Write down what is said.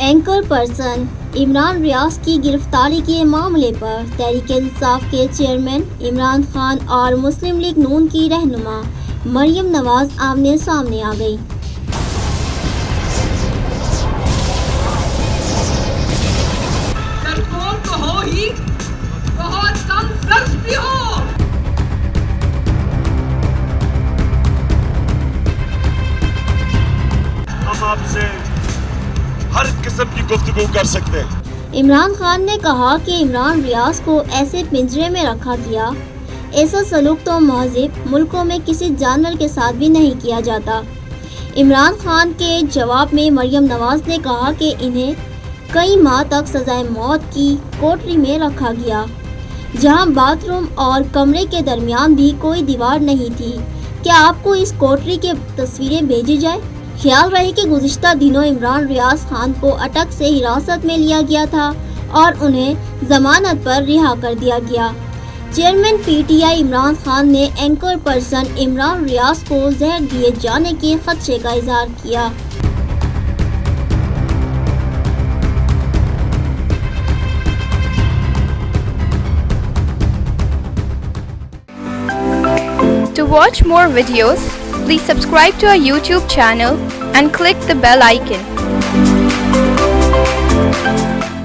Anchor person Imran ریاض کی گرفتاری کے معاملے پر تحریک انصاف کے چیئرمین عمران خان اور مسلم لیگ نون کی رہنما مریم نواز آمنے سامنے آ گئی۔ سرکوب تو ہو ہی، بہت کم سخت بھی ہو۔ ہم آپ سے ہر قسم کی گفتگو کر سکتے ہیں۔ عمران خان نے کہا کہ عمران ریاض کو ایسے پنجرے میں رکھا گیا، ایسا سلوک تو مہذب ملکوں میں کسی جانور کے ساتھ بھی نہیں کیا جاتا۔ عمران خان کے جواب میں مریم نواز نے کہا کہ انہیں کئی ماہ تک سزائے موت کی کوٹری میں رکھا گیا، جہاں باتھ روم اور کمرے کے درمیان بھی کوئی دیوار نہیں تھی۔ کیا آپ کو اس کوٹری کی تصویریں بھیجی جائیں؟ خیال رہے کہ گزشتہ دنوں عمران ریاض خان کو اٹک سے حراست میں لیا گیا تھا اور انہیں ضمانت پر رہا کر دیا گیا۔ Chairman P T I Imran Khan نے اینکر پرسن عمران ریاض کو زہر دیے جانے کے خدشے کا اظہار کیا۔ To watch more videos, please subscribe to our YouTube channel and click the bell icon.